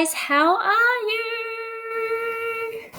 guys? How are you?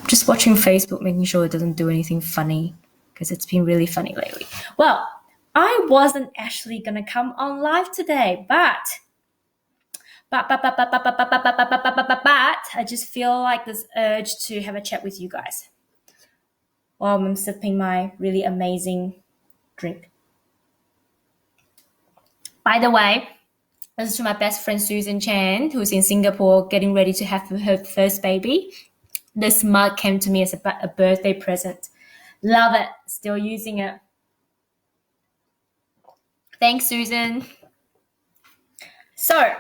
Just watching Facebook, making sure it doesn't do anything funny because it's been really funny lately. Well, I wasn't actually going to come on live today, but I just feel like this urge to have a chat with you guys while I'm sipping my really amazing drink. By the way, this is to my best friend Susan Chan, who's in Singapore getting ready to have her first baby. This mug came to me as a birthday present. Love it. Still using it. Thanks, Susan. So,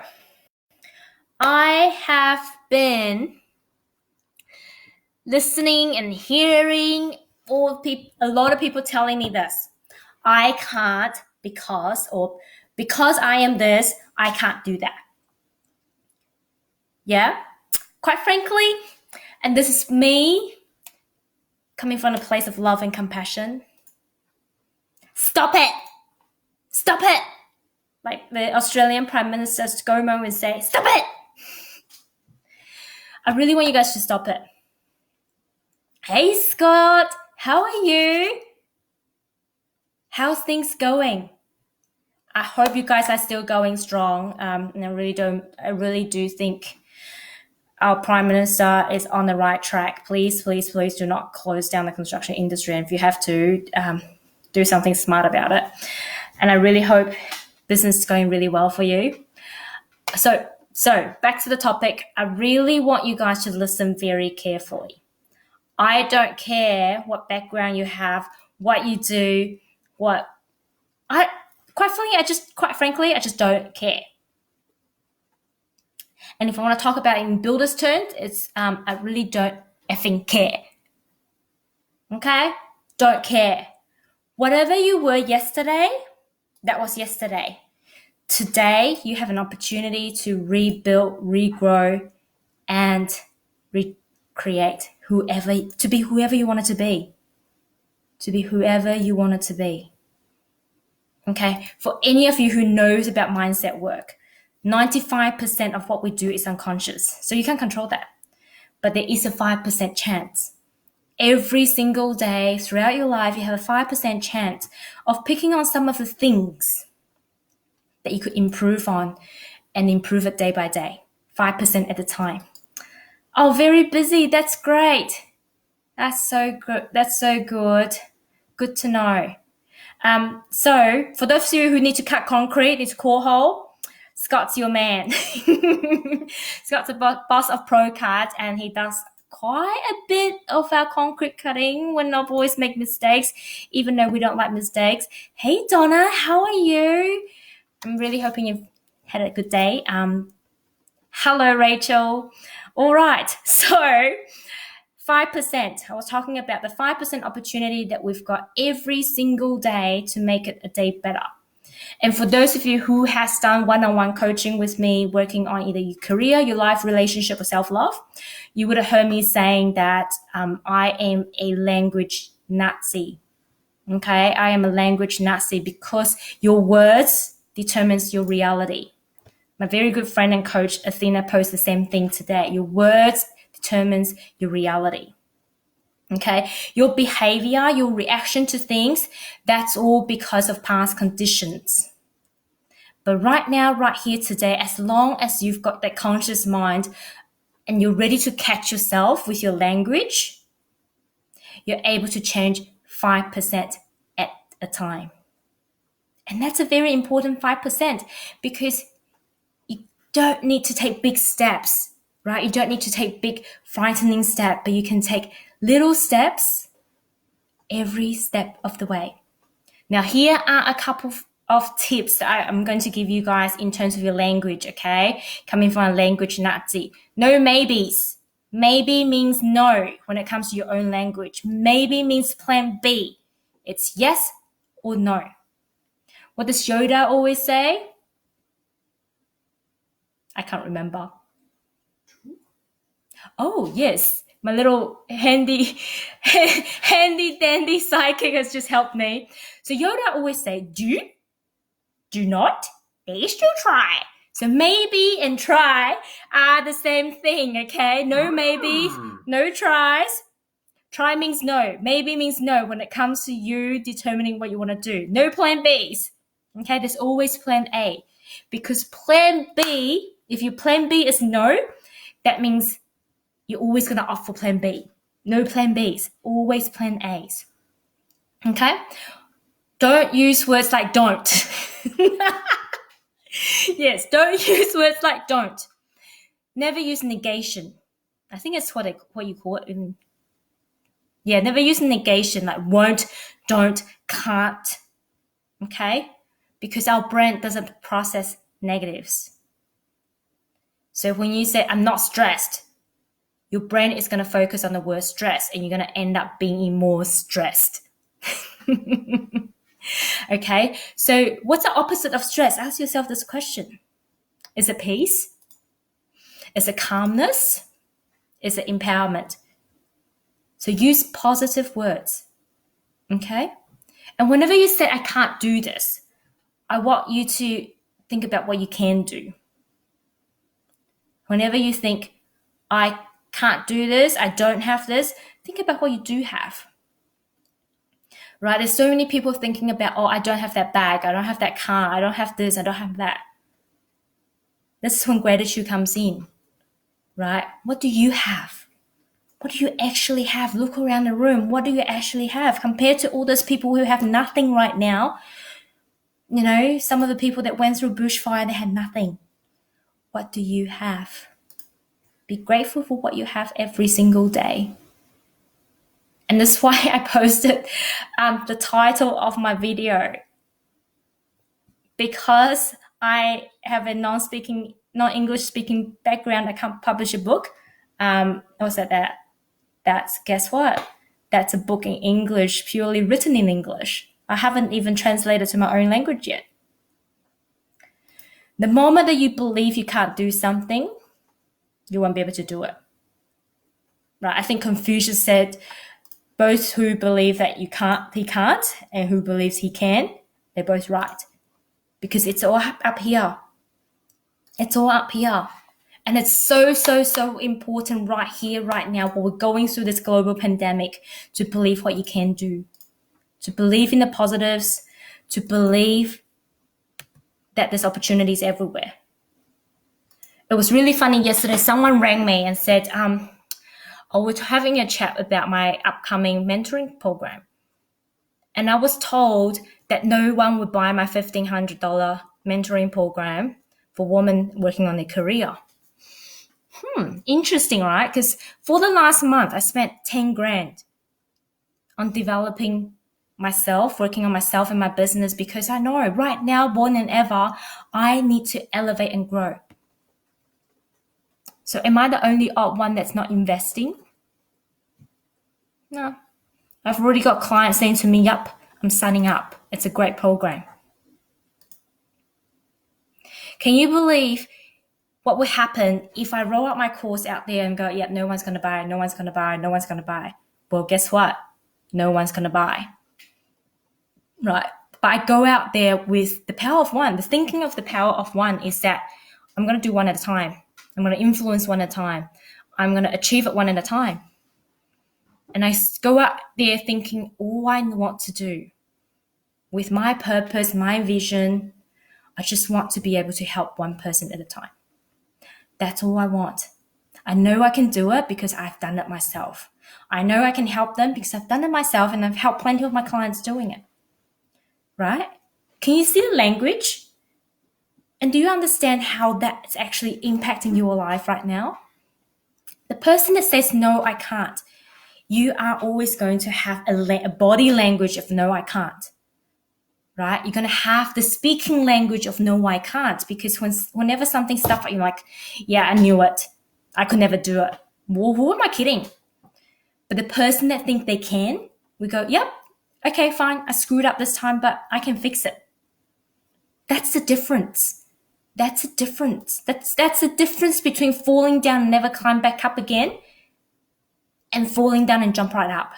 I have been listening and hearing a lot of people telling me this. I can't because I am this, I can't do that. Yeah? Quite frankly, and this is me coming from a place of love and compassion. Stop it! Stop it! Like the Australian Prime Minister ScoMo would say, stop it! I really want you guys to stop it. Hey Scott, how are you? How's things going? I hope you guys are still going strong. And I really do think our Prime Minister is on the right track. Please, please, please do not close down the construction industry. And if you have to, do something smart about it. And I really hope business is going really well for you. So back to the topic. I really want you guys to listen very carefully. I don't care what background you have, what you do, quite frankly, I just don't care. And if I want to talk about it in builder's terms, it's I really don't effing care. Okay? Don't care. Whatever you were yesterday, that was yesterday. Today, you have an opportunity to rebuild, regrow, and recreate to be whoever you want it to be. To be whoever you want it to be. Okay? For any of you who knows about mindset work, 95% of what we do is unconscious. So you can't control that. But there is a 5% chance. Every single day throughout your life, you have a 5% chance of picking on some of the things that you could improve on and improve it day by day, 5% at a time. Oh, very busy. That's great. That's so good. That's so good. Good to know. So for those of you who need to cut concrete, need to core hole, Scott's your man. Scott's a boss of Pro Cards, and he does quite a bit of our concrete cutting when our boys make mistakes, even though we don't like mistakes. Hey Donna, how are you? I'm really hoping you've had a good day. Hello Rachel. All right, so 5%. I was talking about the 5% opportunity that we've got every single day to make it a day better. And for those of you who has done one-on-one coaching with me, working on either your career, your life, relationship, or self-love, you would have heard me saying that I am a language Nazi. Okay, I am a language Nazi because your words determines your reality. My very good friend and coach Athena posted the same thing today. Your words determines your reality. Okay, your behavior, your reaction to things, that's all because of past conditions. But right now, right here today, as long as you've got that conscious mind and you're ready to catch yourself with your language, you're able to change 5% at a time. And that's a very important 5% because you don't need to take big steps, right? You don't need to take big, frightening steps, but you can take little steps every step of the way. Now, here are a couple of tips that I'm going to give you guys in terms of your language, okay? Coming from a language Nazi. No maybes. Maybe means no when it comes to your own language. Maybe means plan B. It's yes or no. What does Yoda always say? I can't remember. Oh, yes. My little handy dandy sidekick has just helped me. So Yoda always say, do not, dare to try. So maybe and try are the same thing, okay? No maybes, no tries. Try means no. Maybe means no when it comes to you determining what you want to do. No plan Bs. Okay, there's always plan A. Because plan B, if your plan B is no, that means you're always going to opt for plan B. No plan Bs, always plan As. Okay? Don't use words like don't. Yes, don't use words like don't. Never use negation. I think it's what you call it. Never use negation like won't, don't, can't. Okay? Because our brain doesn't process negatives. So when you say, I'm not stressed, your brain is going to focus on the word stress and you're going to end up being more stressed. Okay? So what's the opposite of stress? Ask yourself this question. Is it peace? Is it calmness? Is it empowerment? So use positive words. Okay? And whenever you say, I can't do this, I want you to think about what you can do. Whenever you think, I can't do this, I don't have this, think about what you do have. Right? There's so many people thinking about, oh, I don't have that bag, I don't have that car, I don't have this, I don't have that. This is when gratitude comes in. Right? What do you have? What do you actually have? Look around the room. What do you actually have? Compared to all those people who have nothing right now, you know, some of the people that went through bushfire, they had nothing. What do you have? Be grateful for what you have every single day. And that's why I posted the title of my video. Because I have a non-English speaking background, I can't publish a book. That's guess what? That's a book in English, purely written in English. I haven't even translated to my own language yet. The moment that you believe you can't do something, you won't be able to do it. Right? I think Confucius said, both who believe that he can't, and who believes he can, they're both right. Because it's all up here. It's all up here. And it's so, so, so important right here, right now, while we're going through this global pandemic, to believe what you can do. To believe in the positives, to believe that there's opportunities everywhere. It was really funny yesterday. Someone rang me and said, I was having a chat about my upcoming mentoring program. And I was told that no one would buy my $1,500 mentoring program for women working on their career. Interesting, right? Because for the last month, I spent 10 grand on developing myself, working on myself and my business, because I know right now, more than ever, I need to elevate and grow. So am I the only odd one that's not investing? No. I've already got clients saying to me, yep, I'm signing up. It's a great program. Can you believe what would happen if I roll out my course out there and go, yep, no one's going to buy, no one's going to buy, no one's going to buy? Well, guess what? No one's going to buy. Right? But I go out there with the power of one. The thinking of the power of one is that I'm going to do one at a time. I'm going to influence one at a time. I'm going to achieve it one at a time. And I go out there thinking all I want to do with my purpose, my vision, I just want to be able to help one person at a time. That's all I want. I know I can do it because I've done it myself. I know I can help them because I've done it myself and I've helped plenty of my clients doing it. Right? Can you see the language? And do you understand how that's actually impacting your life right now? The person that says, no, I can't, you are always going to have a body language of no, I can't. Right? You're going to have the speaking language of no, I can't, because whenever something's stuff, you're like, yeah, I knew it. I could never do it. Well, who am I kidding? But the person that think they can, we go, yep, okay, fine. I screwed up this time, but I can fix it. That's the difference. That's a difference. That's the difference between falling down and never climb back up again and falling down and jump right up.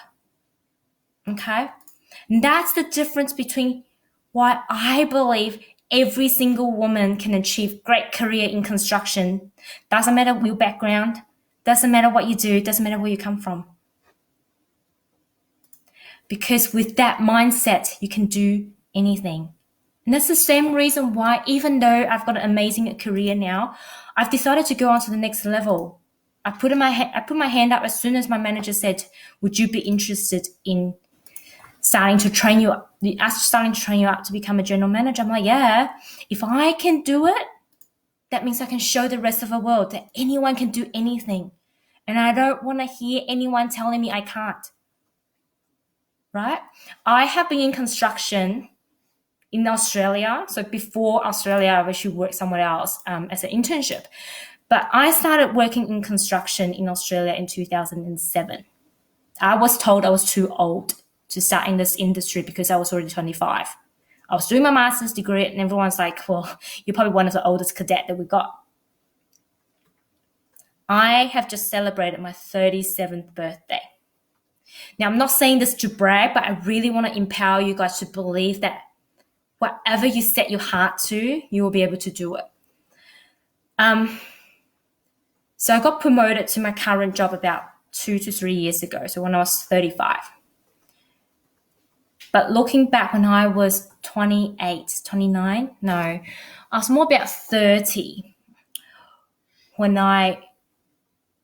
Okay? And that's the difference between why I believe Every single woman can achieve great career in construction. Doesn't matter your background, doesn't matter what you do, doesn't matter where you come from. Because with that mindset, you can do anything. And that's the same reason why, even though I've got an amazing career now, I've decided to go on to the next level. I put my hand up as soon as my manager said, "Would you be interested in starting to train you up to become a general manager?" I'm like, yeah. If I can do it, that means I can show the rest of the world that anyone can do anything. And I don't want to hear anyone telling me I can't. Right? I have been in construction in Australia. So before Australia, I've actually worked somewhere else as an internship. But I started working in construction in Australia in 2007. I was told I was too old to start in this industry because I was already 25. I was doing my master's degree and everyone's like, well, you're probably one of the oldest cadet that we got. I have just celebrated my 37th birthday. Now, I'm not saying this to brag, but I really want to empower you guys to believe that whatever you set your heart to, you will be able to do it. So I got promoted to my current job about 2 to 3 years ago, so when I was 35. But looking back when I was 28, 29, no, I was more about 30 when I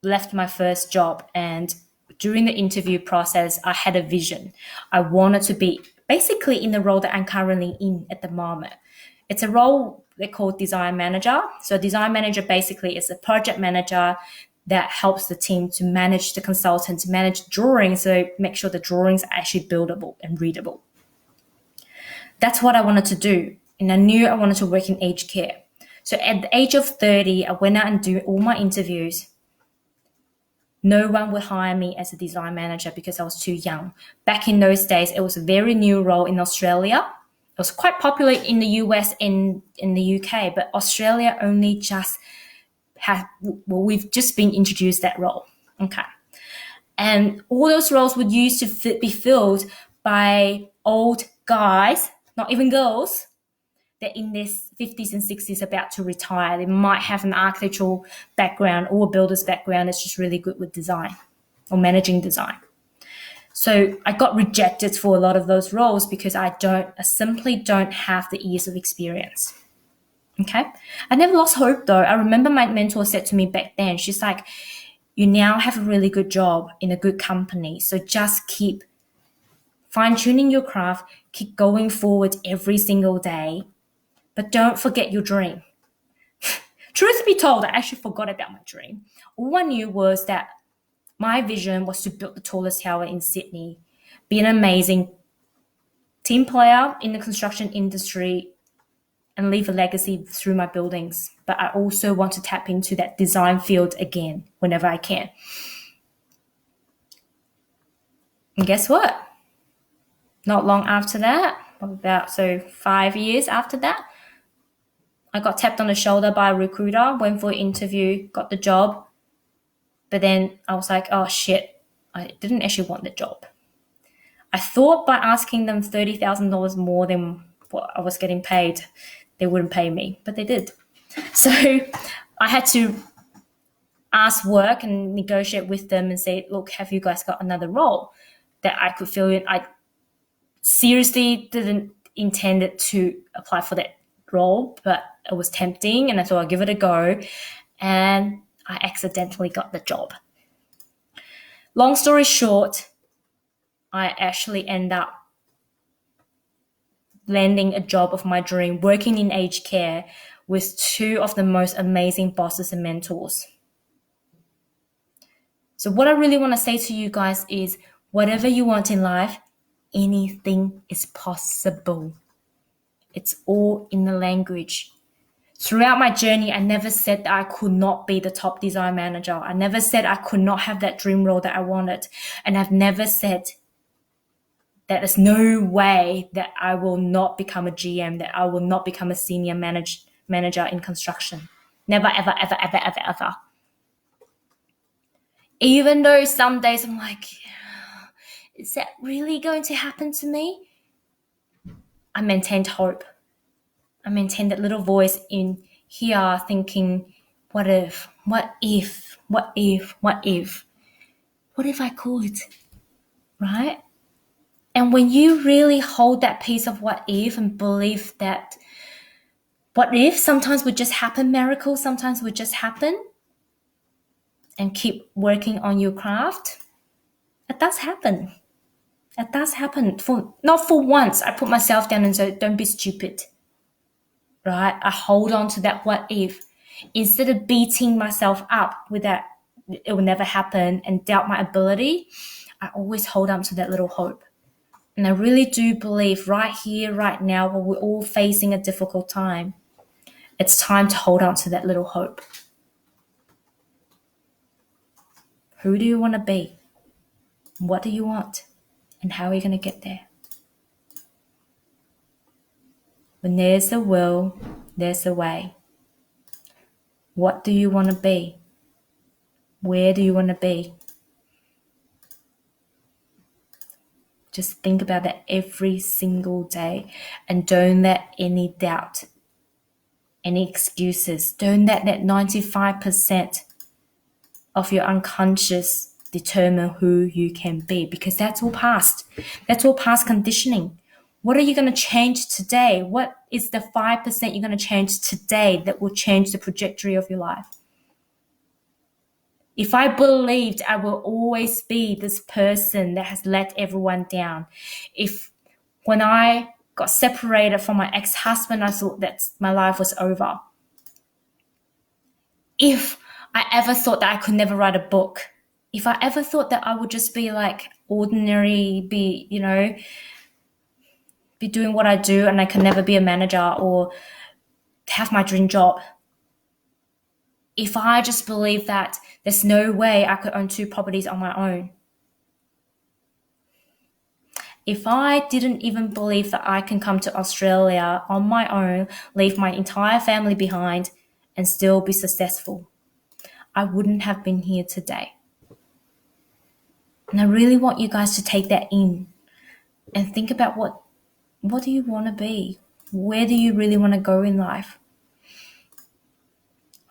left my first job. And during the interview process, I had a vision. I wanted to be basically in the role that I'm currently in at the moment. It's a role they call design manager. So design manager basically is a project manager that helps the team to manage the consultants, manage drawings, so make sure the drawings are actually buildable and readable. That's what I wanted to do. And I knew I wanted to work in aged care. So at the age of 30, I went out and did all my interviews. No one would hire me as a design manager because I was too young. Back in those days, it was a very new role in Australia. It was quite popular in the US and in the UK, but Australia only just we've just been introduced that role. Okay. And all those roles would used to be filled by old guys, not even girls. They're in their 50s and 60s about to retire. They might have an architectural background or a builder's background that's just really good with design or managing design. So I got rejected for a lot of those roles because I simply don't have the years of experience. Okay. I never lost hope though. I remember my mentor said to me back then, she's like, you now have a really good job in a good company. So just keep fine-tuning your craft, keep going forward every single day, but don't forget your dream. Truth be told, I actually forgot about my dream. All I knew was that my vision was to build the tallest tower in Sydney, be an amazing team player in the construction industry, and leave a legacy through my buildings. But I also want to tap into that design field again whenever I can. And guess what? Not long after that, about 5 years after that, I got tapped on the shoulder by a recruiter, went for an interview, got the job. But then I was like, oh shit, I didn't actually want the job. I thought by asking them $30,000 more than what I was getting paid, they wouldn't pay me, but they did. So I had to ask work and negotiate with them and say, look, have you guys got another role that I could fill in? I seriously didn't intend it to apply for that role, but it was tempting and I thought I'd give it a go. And I accidentally got the job. Long story short, I actually end up landing a job of my dream, working in aged care with two of the most amazing bosses and mentors. So what I really want to say to you guys is whatever you want in life, anything is possible. It's all in the language. Throughout my journey, I never said that I could not be the top design manager. I never said I could not have that dream role that I wanted. And I've never said that there's no way that I will not become a GM, that I will not become a senior manager in construction. Never, ever, ever, ever, ever, ever. Even though some days I'm like, is that really going to happen to me? I maintained hope. I maintain that little voice in here thinking, what if, what if, what if, what if? What if I could, right? And when you really hold that piece of what if and believe that what if sometimes would just happen, miracles sometimes would just happen, and keep working on your craft, it does happen. It does happen. Not for once I put myself down and said, don't be stupid, right? I hold on to that what if. Instead of beating myself up with that, it will never happen, and doubt my ability, I always hold on to that little hope. And I really do believe right here, right now, while we're all facing a difficult time, it's time to hold on to that little hope. Who do you want to be? What do you want? And how are you going to get there? When there's a will, there's a way. What do you want to be? Where do you want to be? Just think about that every single day, and don't let any doubt, any excuses, don't let that 95% of your unconscious determine who you can be, because that's all past. That's all past conditioning. What are you going to change today? What is the 5% you're going to change today that will change the trajectory of your life? If I believed I will always be this person that has let everyone down, if when I got separated from my ex-husband, I thought that my life was over. If I ever thought that I could never write a book, if I ever thought that I would just be like ordinary, be doing what I do and I could never be a manager or have my dream job, if I just believed that there's no way I could own 2 properties on my own, if I didn't even believe that I can come to Australia on my own, leave my entire family behind, and still be successful, I wouldn't have been here today. And I really want you guys to take that in and think about what do you want to be? Where do you really want to go in life?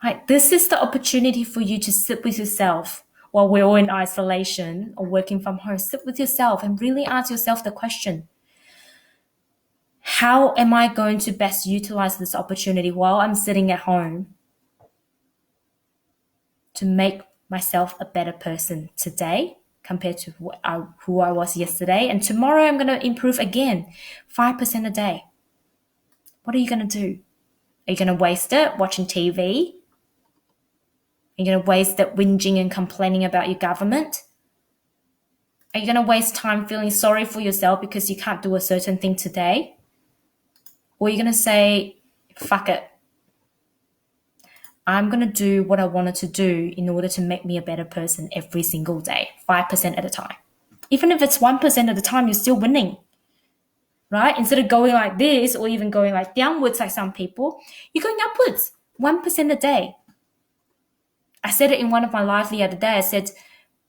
Like, this is the opportunity for you to sit with yourself while we're all in isolation or working from home. Sit with yourself and really ask yourself the question, how am I going to best utilize this opportunity while I'm sitting at home to make myself a better person today compared to who I was yesterday? And tomorrow I'm going to improve again, 5% a day. What are you going to do? Are you going to waste it watching TV? Are you going to waste it whinging and complaining about your government? Are you going to waste time feeling sorry for yourself because you can't do a certain thing today? Or are you going to say, fuck it, I'm going to do what I wanted to do in order to make me a better person every single day, 5% at a time. Even if it's 1% at a time, you're still winning, right? Instead of going like this or even going like downwards like some people, you're going upwards, 1% a day. I said it in one of my lives the other day. I said,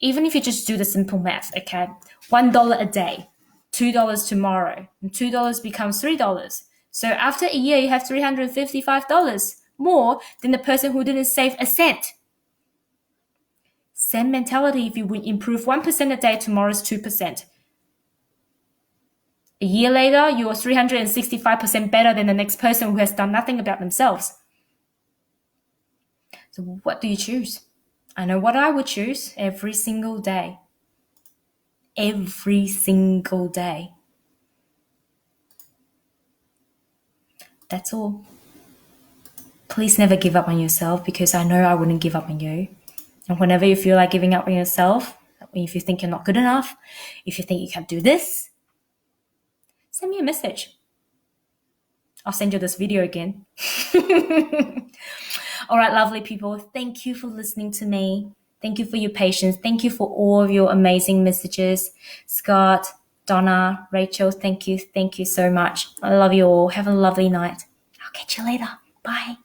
even if you just do the simple math, okay, $1 a day, $2 tomorrow, and $2 becomes $3. So after a year, you have $355 more than the person who didn't save a cent. Same mentality. If you improve 1% a day, tomorrow's 2%. A year later, you are 365% better than the next person who has done nothing about themselves. So what do you choose? I know what I would choose every single day. Every single day. That's all. Please never give up on yourself, because I know I wouldn't give up on you. And whenever you feel like giving up on yourself, if you think you're not good enough, if you think you can't do this, send me a message. I'll send you this video again. All right, lovely people. Thank you for listening to me. Thank you for your patience. Thank you for all of your amazing messages. Scott, Donna, Rachel, thank you. Thank you so much. I love you all. Have a lovely night. I'll catch you later. Bye.